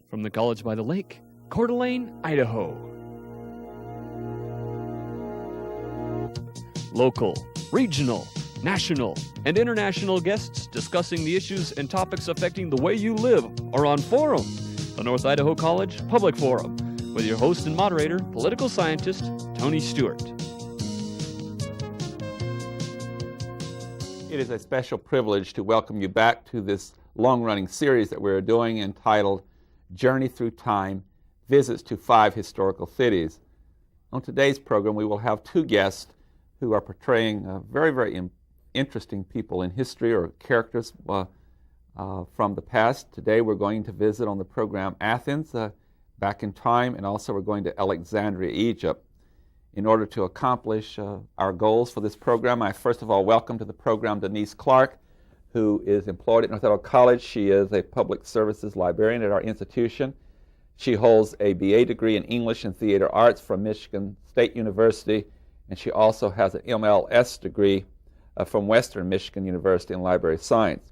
from the College by the Lake, Coeur d'Alene, Idaho. Local, regional, national, and international guests discussing the issues and topics affecting the way you live are on Forum, the North Idaho College Public Forum, with your host and moderator, political scientist Tony Stewart. It is a special privilege to welcome you back to this long-running series that we're doing entitled Journey Through Time, Visits to 5 Historical Cities. On today's program, we will have 2 guests who are portraying very interesting people in history or characters from the past. Today we're going to visit on the program Athens, back in time, and also we're going to Alexandria, Egypt. In order to accomplish our goals for this program, I first of all welcome to the program Denise Clark, who is employed at North Idaho College. She is a public services librarian at our institution. She holds a BA degree in English and Theater Arts from Michigan State University, and she also has an MLS degree from Western Michigan University in Library Science.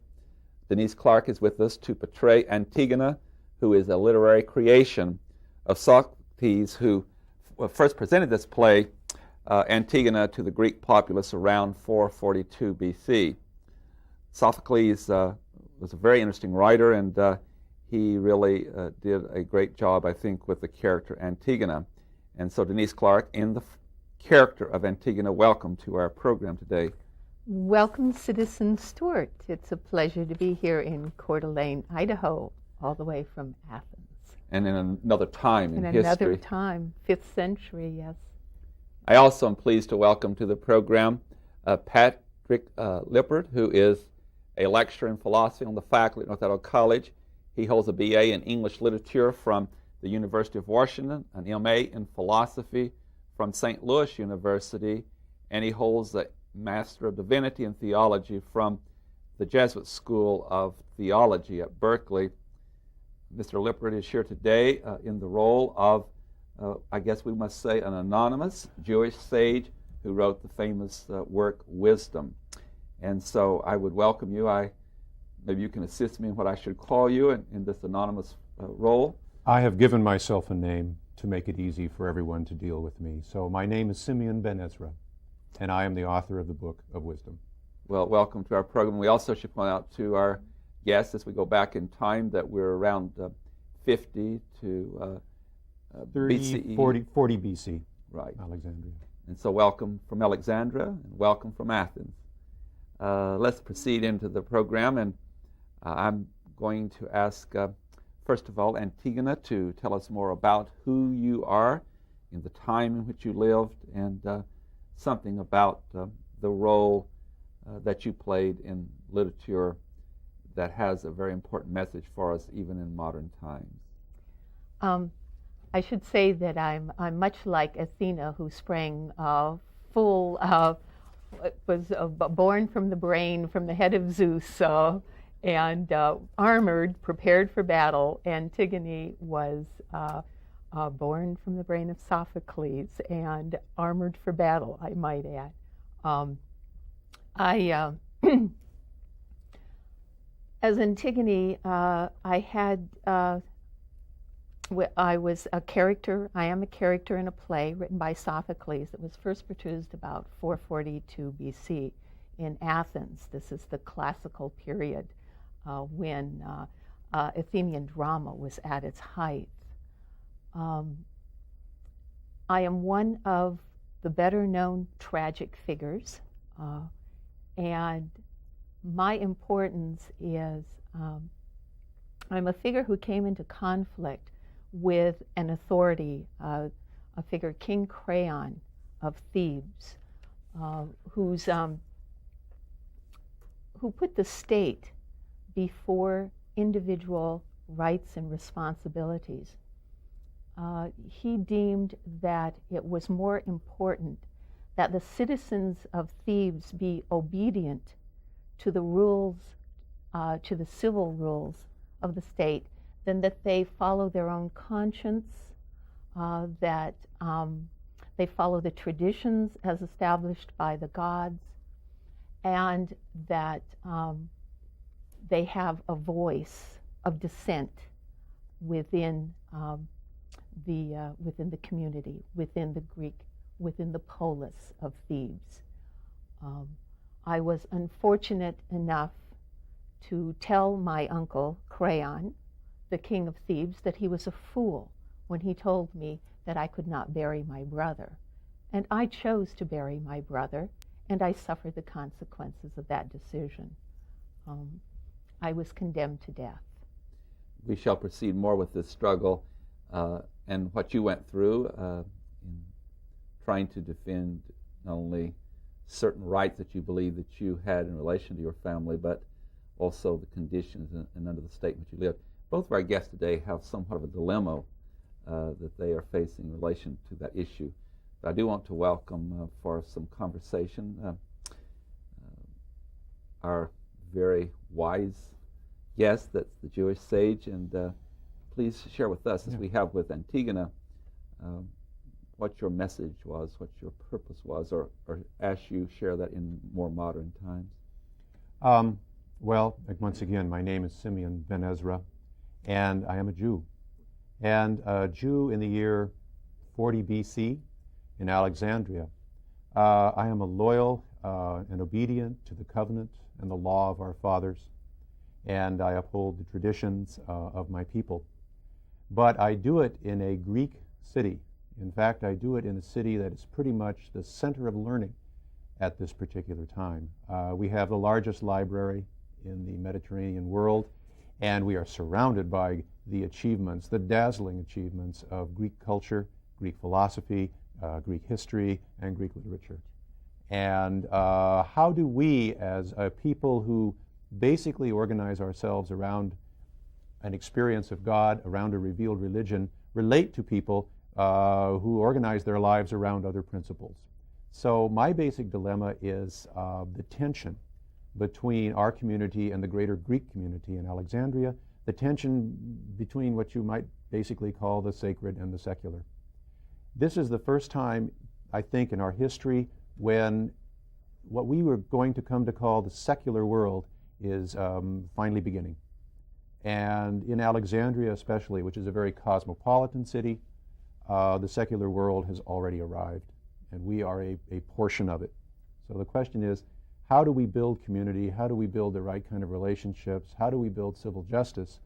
Denise Clark is with us to portray Antigone, who is a literary creation of Socrates, who first presented this play, Antigone, to the Greek populace around 442 BC. Sophocles was a very interesting writer, and he really did a great job, I think, with the character Antigone. And so Denise Clark, in the character of Antigone, welcome to our program today. Welcome, Citizen Stewart. It's a pleasure to be here in Coeur d'Alene, Idaho, all the way from Athens. And in another time in history. Another time, 5th century, yes. I also am pleased to welcome to the program Patrick Lippert, who is a lecturer in philosophy on the faculty at North Idaho College. He holds a BA in English Literature from the University of Washington, an MA in philosophy from St. Louis University, and he holds a Master of Divinity in Theology from the Jesuit School of Theology at Berkeley. Mr. Lippert is here today in the role of, I guess we must say, an anonymous Jewish sage who wrote the famous work Wisdom. And so I would welcome you. Maybe you can assist me in what I should call you in this anonymous role. I have given myself a name to make it easy for everyone to deal with me. So my name is Simeon Ben Ezra, and I am the author of the Book of Wisdom. Well, welcome to our program. We also should point out to our guests, as we go back in time, that we're around 50 to 30, BCE. 40 BC, right. Alexandria. And so welcome from Alexandria and welcome from Athens. Let's proceed into the program, and I'm going to ask, first of all, Antigone to tell us more about who you are in the time in which you lived and something about the role that you played in literature that has a very important message for us even in modern times. I should say that I'm much like Athena, who sprang full, was born from the brain, from the head of Zeus, and armored, prepared for battle. Antigone was born from the brain of Sophocles and armored for battle, I might add. As Antigone, I was a character. I am a character in a play written by Sophocles that was first produced about 442 BC in Athens. This is the classical period when Athenian drama was at its height. I am one of the better-known tragic figures, and my importance is I'm a figure who came into conflict with an authority, a figure, King Creon of Thebes, who put the state before individual rights and responsibilities. He deemed that it was more important that the citizens of Thebes be obedient to the rules, to the civil rules of the state, than that they follow their own conscience, that they follow the traditions as established by the gods, and that they have a voice of dissent within within the community, within the Greek, within the polis of Thebes. I was unfortunate enough to tell my uncle, Creon, the king of Thebes, that he was a fool when he told me that I could not bury my brother. And I chose to bury my brother, and I suffered the consequences of that decision. I was condemned to death. We shall proceed more with this struggle and what you went through in trying to defend not only certain rights that you believe that you had in relation to your family, but also the conditions and under the state in which you lived. Both of our guests today have somewhat of a dilemma that they are facing in relation to that issue. But I do want to welcome for some conversation our very wise guest, that's the Jewish sage, and please share with us, as we have with Antigone, what your message was, what your purpose was, or as you share that in more modern times. Well, once again, my name is Simeon Ben Ezra, and I am a Jew. And a Jew in the year 40 BC in Alexandria. I am a loyal and obedient to the covenant and the law of our fathers, and I uphold the traditions of my people. But I do it in a Greek city. In fact, I do it in a city that is pretty much the center of learning at this particular time. We have the largest library in the Mediterranean world, and we are surrounded by the achievements, the dazzling achievements of Greek culture, Greek philosophy, Greek history, and Greek literature. And how do we, as a people who basically organize ourselves around an experience of God, around a revealed religion, relate to people who organize their lives around other principles? So my basic dilemma is the tension between our community and the greater Greek community in Alexandria, the tension between what you might basically call the sacred and the secular. This is the first time, I think, in our history when what we were going to come to call the secular world is finally beginning. And in Alexandria especially, which is a very cosmopolitan city, the secular world has already arrived, and we are a portion of it. So the question is, how do we build community? How do we build the right kind of relationships? How do we build civil justice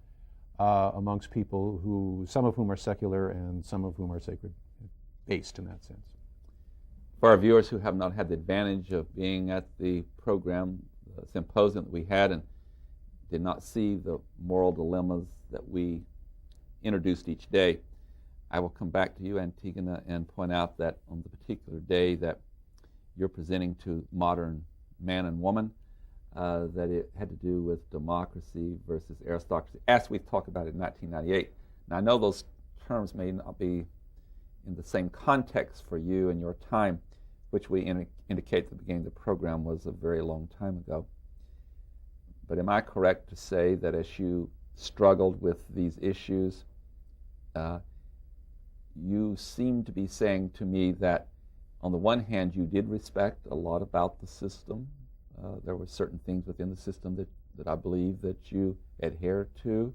amongst people who, some of whom are secular and some of whom are sacred-based in that sense? For our viewers who have not had the advantage of being at the program, the symposium that we had, and did not see the moral dilemmas that we introduced each day, I will come back to you, Antigone, and point out that on the particular day that you're presenting to modern man and woman, that it had to do with democracy versus aristocracy, as we talked about it in 1998. Now, I know those terms may not be in the same context for you and your time, which we indicate at the beginning of the program was a very long time ago. But am I correct to say that as you struggled with these issues, you seem to be saying to me that on the one hand you did respect a lot about the system. There were certain things within the system that I believe that you adhere to,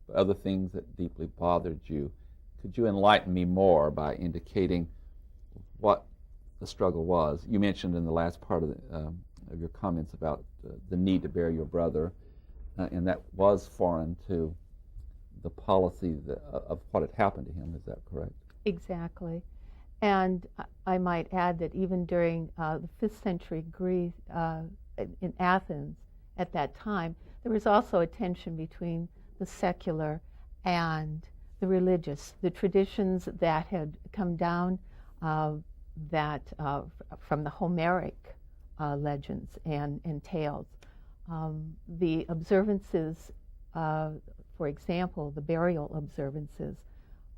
but other things that deeply bothered you. Could you enlighten me more by indicating what the struggle was? You mentioned in the last part of your comments about the need to bury your brother, and that was foreign to the policy of what had happened to him. Is that correct? Exactly. And I might add that even during the 5th century Greece, in Athens at that time, there was also a tension between the secular and the religious, the traditions that had come down from the Homeric legends and tales. The observances, for example, the burial observances,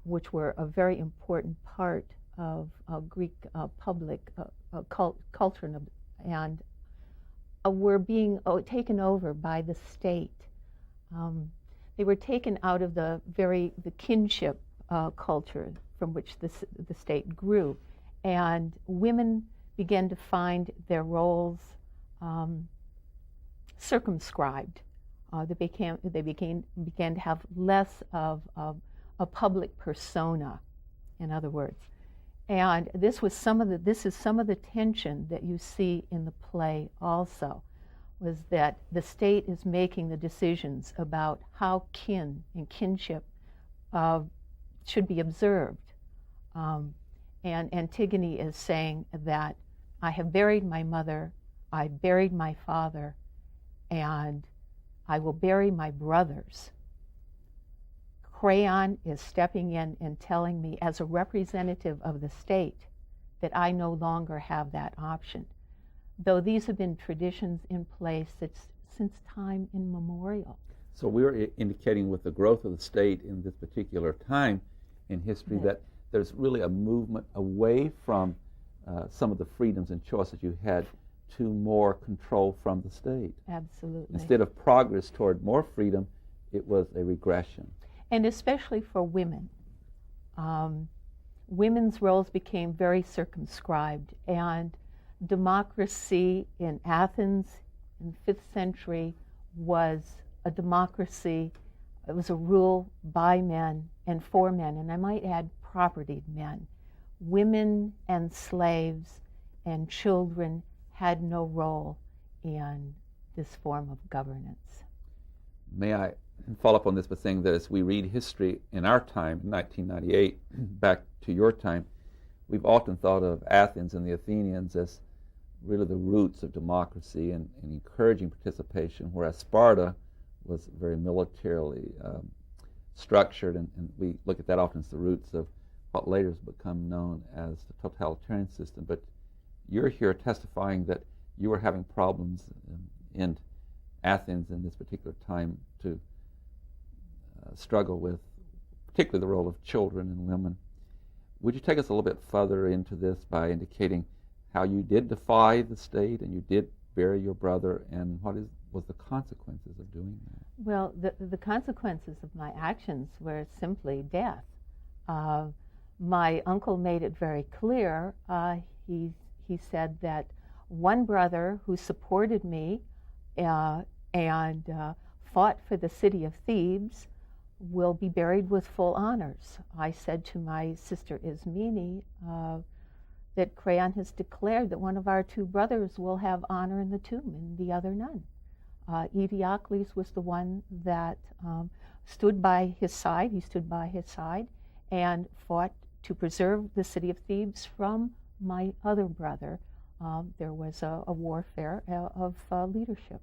which were a very important part of Greek public culture and were being taken over by the state. They were taken out of the kinship culture from which the state grew, and women began to find their roles circumscribed They began to have less of a public persona, in other words. And this is some of the tension that you see in the play also, was that the state is making the decisions about how kin and kinship should be observed. And Antigone is saying that I have buried my mother, I buried my father, and I will bury my brothers. Creon is stepping in and telling me, as a representative of the state, that I no longer have that option, though these have been traditions in place since time immemorial. So we're indicating with the growth of the state in this particular time in history that there's really a movement away from some of the freedoms and choices you had to more control from the state. Absolutely. Instead of progress toward more freedom, it was a regression. And especially for women. Women's roles became very circumscribed, and democracy in Athens in the 5th century was a democracy. It was a rule by men and for men, and I might add propertied men. Women and slaves and children had no role in this form of governance. May I follow up on this by saying that as we read history in our time, 1998, back to your time, we've often thought of Athens and the Athenians as really the roots of democracy and encouraging participation, whereas Sparta was very militarily structured, and we look at that often as the roots of what later has become known as the totalitarian system. But you're here testifying that you were having problems in Athens in this particular time to struggle with, particularly the role of children and women. Would you take us a little bit further into this by indicating how you did defy the state and you did bury your brother, and what was the consequences of doing that? Well, the consequences of my actions were simply death. My uncle made it very clear. He said that one brother who supported me and fought for the city of Thebes will be buried with full honors. I said to my sister Ismene that Creon has declared that one of our two brothers will have honor in the tomb and the other none. Eteocles was the one that stood by his side. He stood by his side and fought to preserve the city of Thebes from my other brother. There was a warfare of leadership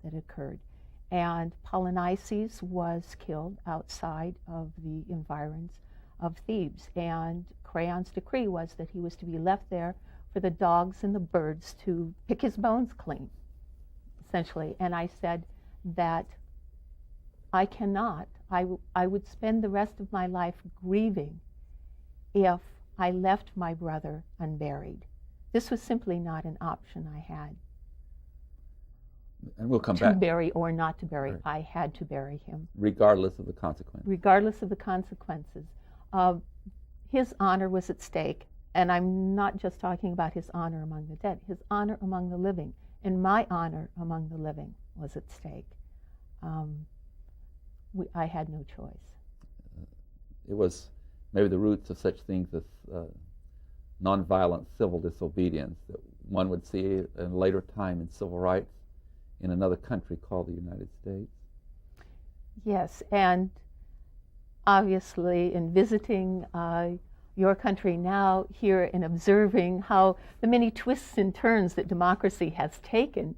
that occurred. And Polynices was killed outside of the environs of Thebes. And Creon's decree was that he was to be left there for the dogs and the birds to pick his bones clean, essentially. And I said that I cannot. I would spend the rest of my life grieving if I left my brother unburied. This was simply not an option I had. And we'll come back. To bury or not to bury. Right. I had to bury him. Regardless of the consequences. Regardless of the consequences. His honor was at stake, and I'm not just talking about his honor among the dead, his honor among the living, and my honor among the living was at stake. I had no choice. It was maybe the roots of such things as nonviolent civil disobedience that one would see in a later time in civil rights in another country called the United States. Yes, and obviously in visiting your country now here and observing how the many twists and turns that democracy has taken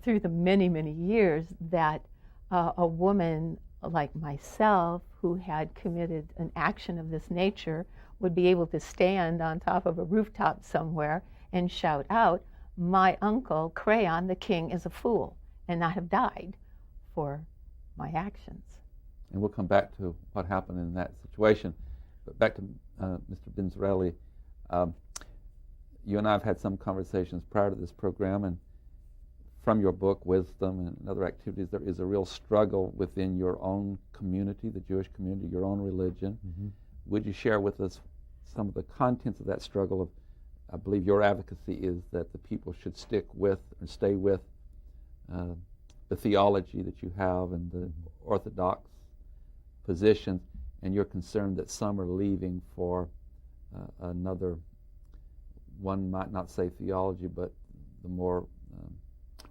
through the many, many years, that a woman like myself who had committed an action of this nature would be able to stand on top of a rooftop somewhere and shout out, "My uncle, Creon, the king, is a fool," and not have died for my actions. And we'll come back to what happened in that situation. But back to Mr. Benzarelli, you and I have had some conversations prior to this program, and from your book, Wisdom, and other activities, there is a real struggle within your own community, the Jewish community, your own religion. Mm-hmm. Would you share with us some of the contents of that struggle? I believe your advocacy is that the people should stick with and stay with the theology that you have and the orthodox positions, and you're concerned that some are leaving for another, one might not say theology, but the more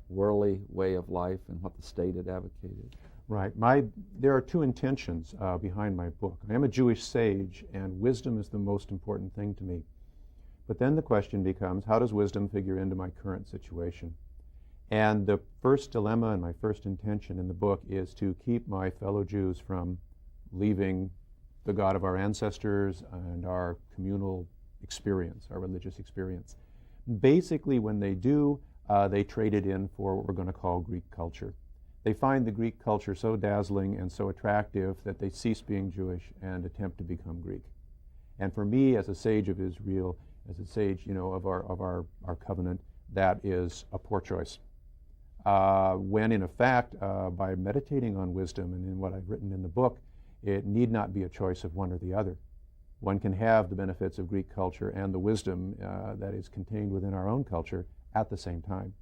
worldly way of life and what the state had advocated. Right. There are two intentions behind my book. I am a Jewish sage, and wisdom is the most important thing to me. But then the question becomes, how does wisdom figure into my current situation? And the first dilemma and my first intention in the book is to keep my fellow Jews from leaving the God of our ancestors and our communal experience, our religious experience. Basically, when they do, they trade it in for what we're going to call Greek culture. They find the Greek culture so dazzling and so attractive that they cease being Jewish and attempt to become Greek. And for me, as a sage of Israel, as a sage, of our covenant, that is a poor choice. When in fact, by meditating on wisdom and in what I've written in the book, it need not be a choice of one or the other. One can have the benefits of Greek culture and the wisdom that is contained within our own culture at the same time.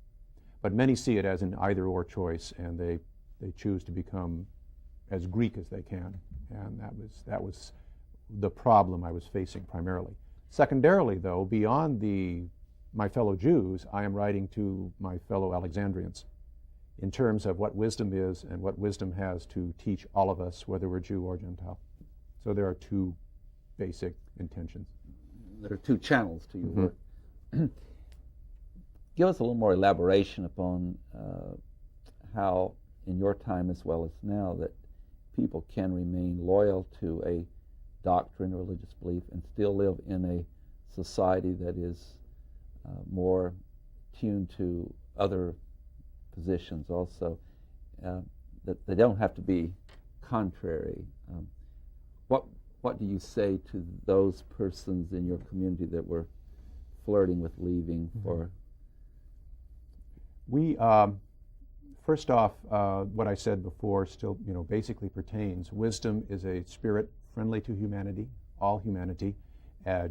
But many see it as an either-or choice, and they choose to become as Greek as they can. And that was the problem I was facing primarily. Secondarily, though, beyond my fellow Jews, I am writing to my fellow Alexandrians in terms of what wisdom is and what wisdom has to teach all of us, whether we're Jew or Gentile. So there are two basic intentions. There are two channels to your work. Give us a little more elaboration upon how, in your time as well as now, that people can remain loyal to a doctrine or religious belief and still live in a society that is more tuned to other positions also, that they don't have to be contrary. What do you say to those persons in your community that were flirting with leaving for? We, first off, what I said before still, basically pertains. Wisdom is a spirit friendly to humanity, all humanity,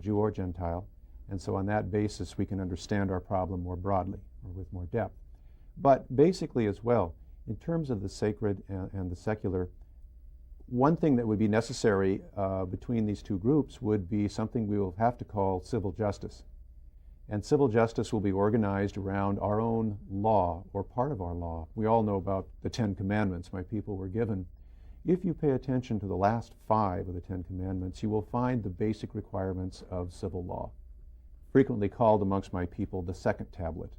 Jew or Gentile. And so on that basis, we can understand our problem more broadly or with more depth. But basically as well, in terms of the sacred and the secular, one thing that would be necessary between these two groups would be something we will have to call civil justice. And civil justice will be organized around our own law or part of our law. We all know about the 10 Commandments my people were given. If you pay attention to the last 5 of the 10 Commandments, you will find the basic requirements of civil law, frequently called amongst my people the second tablet.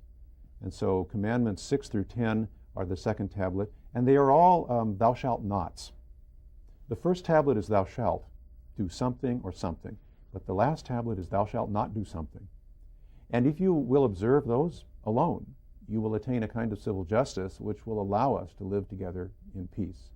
And so Commandments 6 through 10 are the second tablet, and they are all thou shalt nots. The first tablet is thou shalt do something or something, but the last tablet is thou shalt not do something. And if you will observe those alone, you will attain a kind of civil justice which will allow us to live together in peace.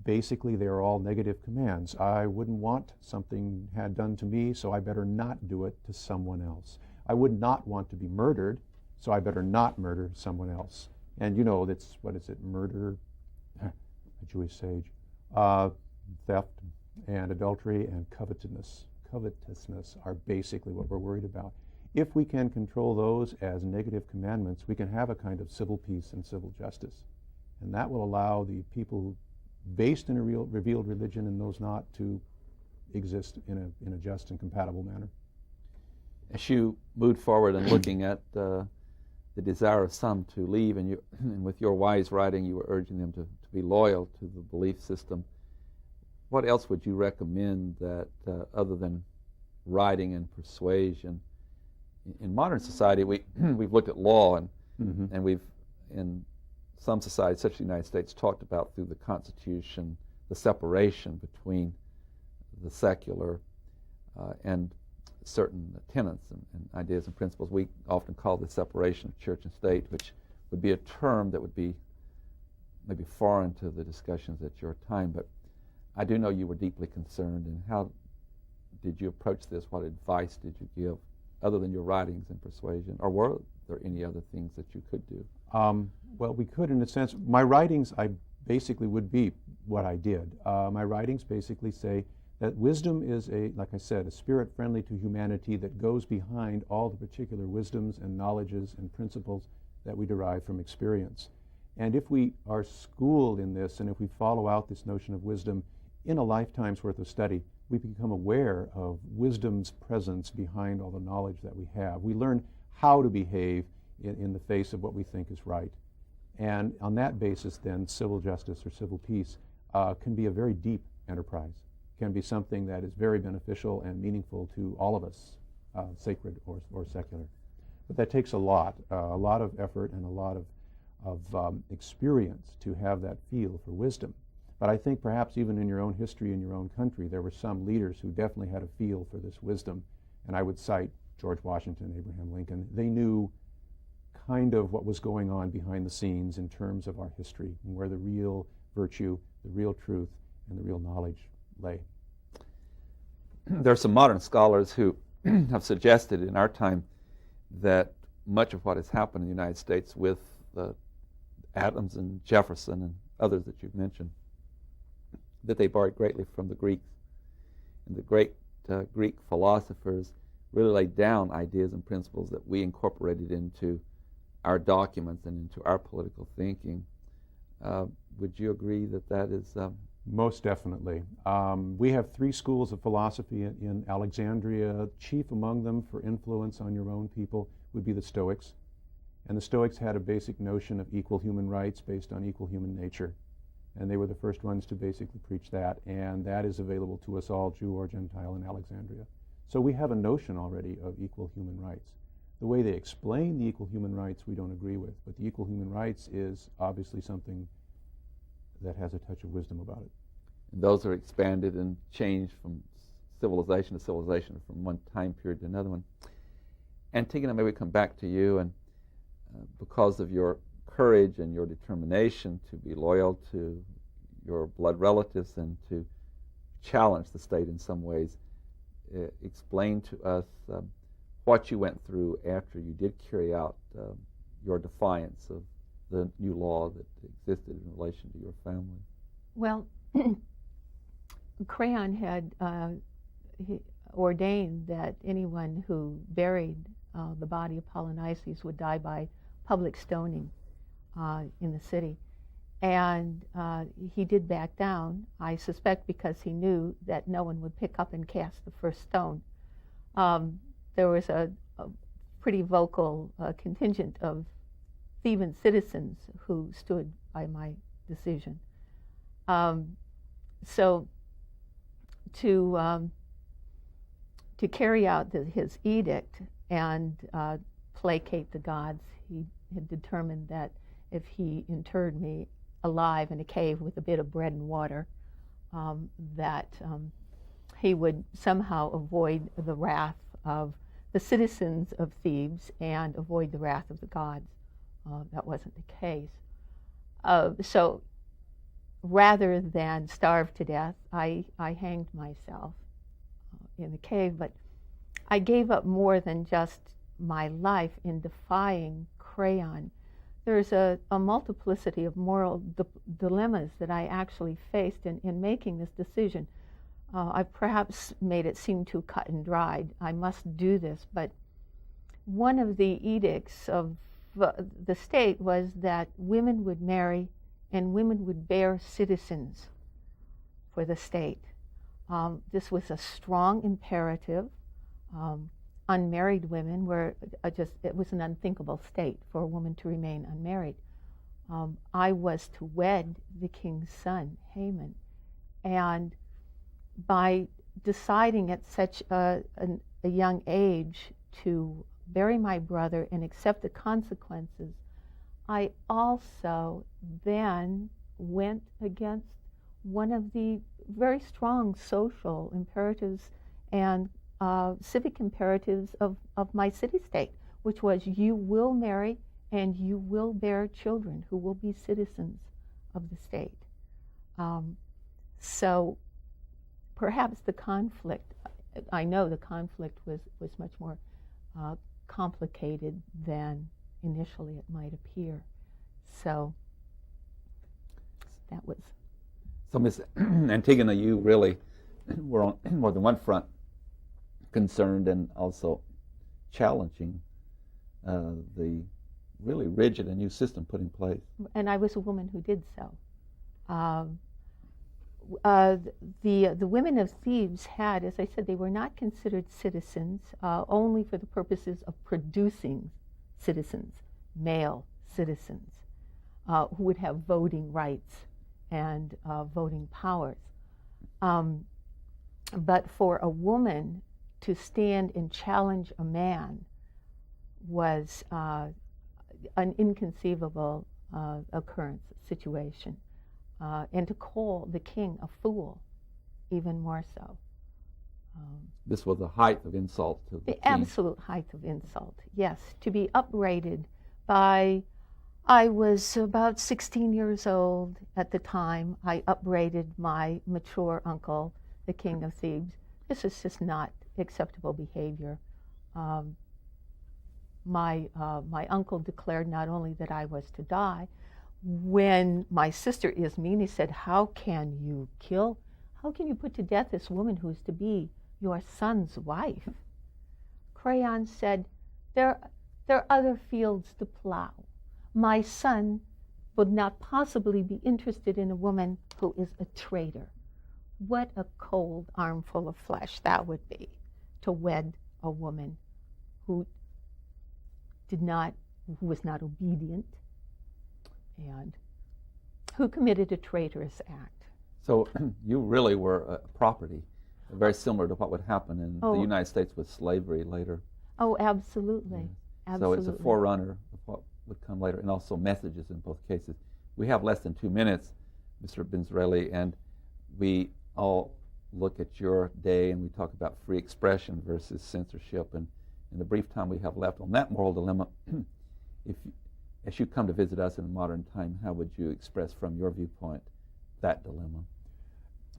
Basically, they are all negative commands. I wouldn't want something had done to me, so I better not do it to someone else. I would not want to be murdered, so I better not murder someone else. And that's, what is it, murder, a Jewish sage, theft and adultery and covetousness are basically what we're worried about. If we can control those as negative commandments, we can have a kind of civil peace and civil justice. And that will allow the people based in a revealed religion and those not to exist in a just and compatible manner. As you moved forward and looking at the desire of some to leave, and with your wise writing, you were urging them to be loyal to the belief system. What else would you recommend that, other than writing and persuasion? In modern society, we've looked at law, and we've, in some societies, such as the United States, talked about through the Constitution the separation between the secular and certain tenets and ideas and principles. We often call this separation of church and state, which would be a term that would be maybe foreign to the discussions at your time, but I do know you were deeply concerned. And how did you approach this? What advice did you give, other than your writings and persuasion? Or were there any other things that you could do? Well, we could, in a sense. My writings, I basically would be what I did. My writings basically say that wisdom is, like I said, a spirit friendly to humanity that goes behind all the particular wisdoms and knowledges and principles that we derive from experience. And if we are schooled in this, and if we follow out this notion of wisdom in a lifetime's worth of study, we become aware of wisdom's presence behind all the knowledge that we have. We learn how to behave in the face of what we think is right. And on that basis, then, civil justice or civil peace can be a very deep enterprise, can be something that is very beneficial and meaningful to all of us, sacred or secular. But that takes a lot of effort and a lot of experience to have that feel for wisdom. But I think perhaps even in your own history, in your own country, there were some leaders who definitely had a feel for this wisdom. And I would cite George Washington, Abraham Lincoln. They knew kind of what was going on behind the scenes in terms of our history and where the real virtue, the real truth, and the real knowledge lay. There are some modern scholars who have suggested in our time that much of what has happened in the United States with Adams and Jefferson and others that you've mentioned, that they borrowed greatly from the Greeks. And the great Greek philosophers really laid down ideas and principles that we incorporated into our documents and into our political thinking. Would you agree that that is... Most definitely. We have 3 schools of philosophy in Alexandria. Chief among them for influence on your own people would be the Stoics. And the Stoics had a basic notion of equal human rights based on equal human nature. And they were the first ones to basically preach that. And that is available to us all, Jew or Gentile, in Alexandria. So we have a notion already of equal human rights. The way they explain the equal human rights we don't agree with, but the equal human rights is obviously something that has a touch of wisdom about it. And those are expanded and changed from civilization to civilization, from one time period to another one. Antigone, maybe we come back to you, and because of your courage and your determination to be loyal to your blood relatives and to challenge the state in some ways, explain to us what you went through after you did carry out your defiance of the new law that existed in relation to your family. Well, Crayon had ordained that anyone who buried the body of Polynices would die by public stoning in the city. And he did back down, I suspect because he knew that no one would pick up and cast the first stone. There was a pretty vocal contingent of Theban citizens who stood by my decision. So to carry out his edict and placate the gods, he had determined that if he interred me alive in a cave with a bit of bread and water, that he would somehow avoid the wrath of the citizens of Thebes and avoid the wrath of the gods. That wasn't the case. So rather than starve to death, I hanged myself in the cave, but I gave up more than just my life in defying Crayon. There's a multiplicity of moral dilemmas that I actually faced in making this decision. I've perhaps made it seem too cut and dried. I must do this, but one of the edicts of the state was that women would marry and women would bear citizens for the state. This was a strong imperative. Unmarried women were it was an unthinkable state for a woman to remain unmarried. I was to wed the king's son, Haman. And by deciding at such a young age to bury my brother and accept the consequences, I also then went against one of the very strong social imperatives and civic imperatives of my city-state, which was you will marry and you will bear children who will be citizens of the state. So perhaps the conflict, I know the conflict was much more complicated than initially it might appear. So that was. So Miss Antigone, you really were on more than one front concerned and also challenging the really rigid, a new system put in place. And I was a woman who did so. The women of Thebes had, as I said, they were not considered citizens only for the purposes of producing citizens, male citizens, who would have voting rights and voting powers. But for a woman to stand and challenge a man was an inconceivable occurrence, situation. And to call the king a fool, even more so. This was the height of insult to the king. Absolute height of insult, yes. To be upbraided by, I was about 16 years old at the time, I upbraided my mature uncle, the king of Thebes. This is just not acceptable behavior. My uncle declared not only that I was to die, when my sister Ismene said, how can you put to death this woman who is to be your son's wife? Creon said, there are other fields to plow. My son would not possibly be interested in a woman who is a traitor. What a cold armful of flesh that would be, to wed a woman who was not obedient, and who committed a traitorous act. So you really were a property, very similar to what would happen in the United States with slavery later. Oh, absolutely. Absolutely. So it's a forerunner of what would come later, and also messages in both cases. We have less than 2 minutes, Mr. Benzreli, and we all look at your day and we talk about free expression versus censorship. And in the brief time we have left on that moral dilemma, as you come to visit us in a modern time, how would you express from your viewpoint that dilemma?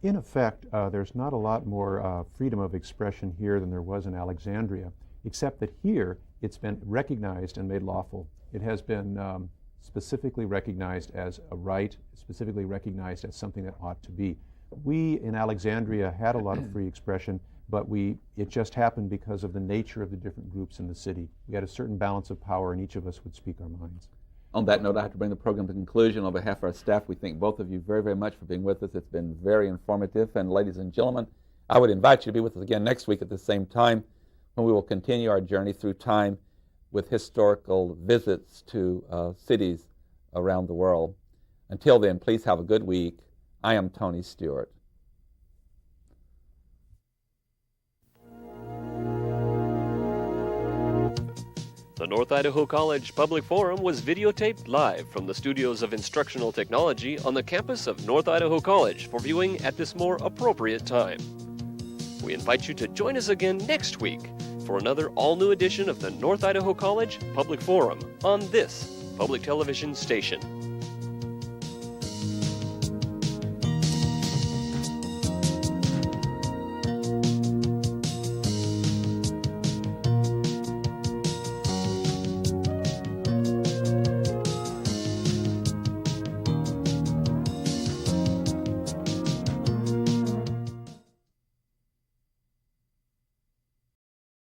In effect, there's not a lot more freedom of expression here than there was in Alexandria, except that here it's been recognized and made lawful. It has been specifically recognized as a right, specifically recognized as something that ought to be. We in Alexandria had a lot of free expression, but it just happened because of the nature of the different groups in the city. We had a certain balance of power, and each of us would speak our minds. On that note, I have to bring the program to conclusion. On behalf of our staff, we thank both of you very, very much for being with us. It's been very informative. And ladies and gentlemen, I would invite you to be with us again next week at the same time, when we will continue our journey through time with historical visits to cities around the world. Until then, please have a good week. I am Tony Stewart. The North Idaho College Public Forum was videotaped live from the studios of Instructional Technology on the campus of North Idaho College for viewing at this more appropriate time. We invite you to join us again next week for another all-new edition of the North Idaho College Public Forum on this public television station.